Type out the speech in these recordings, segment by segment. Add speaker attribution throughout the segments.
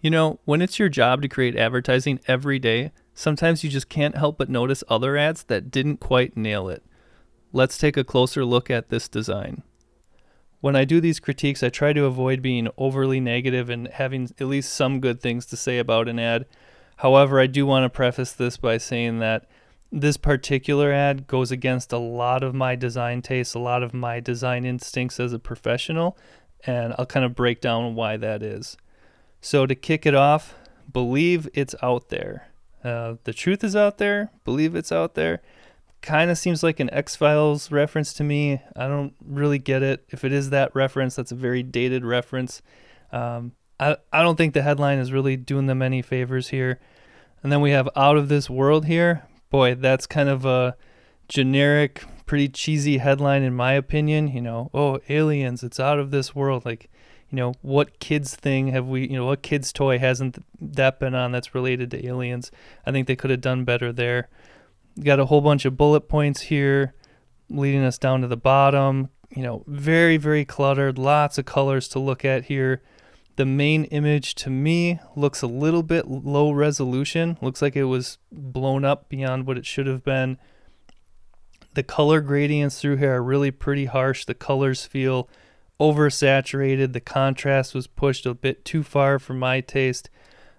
Speaker 1: You know, when it's your job to create advertising every day, sometimes you just can't help but notice other ads that didn't quite nail it. Let's take a closer look at this design. When I do these critiques, I try to avoid being overly negative and having at least some good things to say about an ad. However, I do want to preface this by saying that this particular ad goes against a lot of my design tastes, a lot of my design instincts as a professional, and I'll kind of break down why that is. So to kick it off, believe it's out there. The truth is out there. Believe it's out there. Kind of seems like an X-Files reference to me. I don't really get it. If it is that reference, that's a very dated reference. I don't think the headline is really doing them any favors here. And then we have Out of This World here. Boy, that's kind of a generic, pretty cheesy headline in my opinion. You know, oh, aliens, it's out of this world. Like, you know, what kids thing have we, you know, what kids toy hasn't that been on that's related to aliens? I think they could have done better there. Got a whole bunch of bullet points here leading us down to the bottom. You know, very, very cluttered. Lots of colors to look at here. The main image to me looks a little bit low resolution. Looks like it was blown up beyond what it should have been. The color gradients through here are really pretty harsh. The colors feel oversaturated. The contrast was pushed a bit too far for my taste.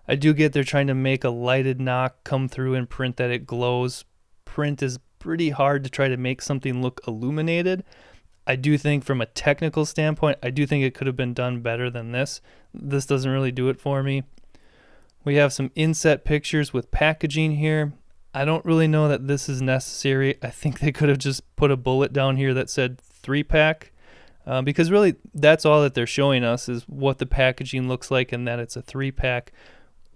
Speaker 1: I do get they're trying to make a lighted knock come through and print that it glows. Print is pretty hard to try to make something look illuminated. I do think from a technical standpoint, I do think it could have been done better than this. This doesn't really do it for me. We have some inset pictures with packaging here. I don't really know that this is necessary. I think they could have just put a bullet down here that said 3-pack. Because really that's all that they're showing us is what the packaging looks like and that it's a 3-pack.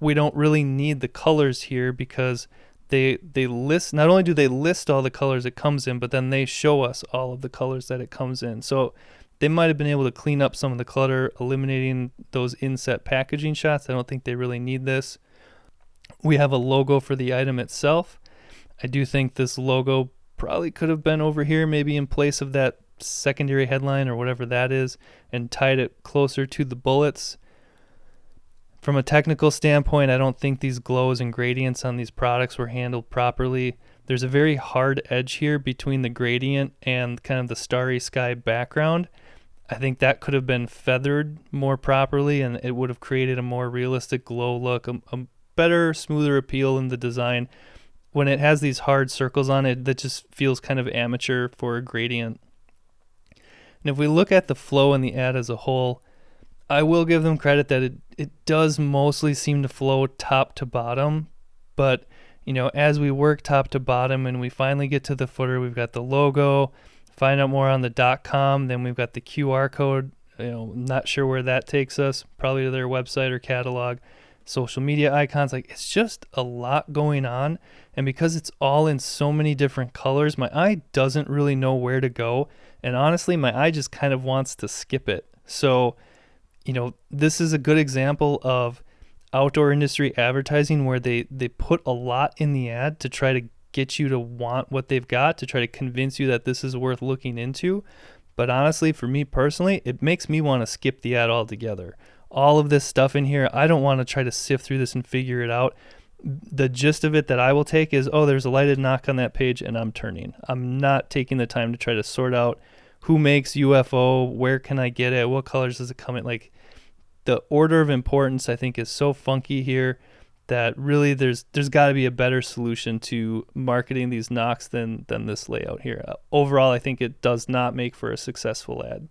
Speaker 1: We don't really need the colors here because they list, not only do they list all the colors it comes in, but then they show us all of the colors that it comes in. So they might have been able to clean up some of the clutter, eliminating those inset packaging shots. I don't think they really need this. We have a logo for the item itself. I do think this logo probably could have been over here, maybe in place of that secondary headline or whatever that is, and tied it closer to the bullets. From a technical standpoint, I don't think these glows and gradients on these products were handled properly. There's a very hard edge here between the gradient and kind of the starry sky background. I think that could have been feathered more properly and it would have created a more realistic glow look, a better, smoother appeal in the design. When it has these hard circles on it, that just feels kind of amateur for a gradient. And if we look at the flow in the ad as a whole, I will give them credit that it does mostly seem to flow top to bottom, but you know, as we work top to bottom and we finally get to the footer, we've got the logo, find out more on the .com, then we've got the QR code, you know, not sure where that takes us, probably to their website or catalog, social media icons. Like, it's just a lot going on, and because it's all in so many different colors, my eye doesn't really know where to go, and honestly, my eye just kind of wants to skip it. So you know, this is a good example of outdoor industry advertising where they put a lot in the ad to try to get you to want what they've got, to try to convince you that this is worth looking into. But honestly, for me personally, it makes me want to skip the ad altogether. All of this stuff in here, I don't want to try to sift through this and figure it out. The gist of it that I will take is, oh, there's a lighted knock on that page and I'm turning. I'm not taking the time to try to sort out who makes UFO, where can I get it, what colors does it come in. Like, the order of importance I think is so funky here that really there's got to be a better solution to marketing these Nocks than this layout here. Overall, I think it does not make for a successful ad.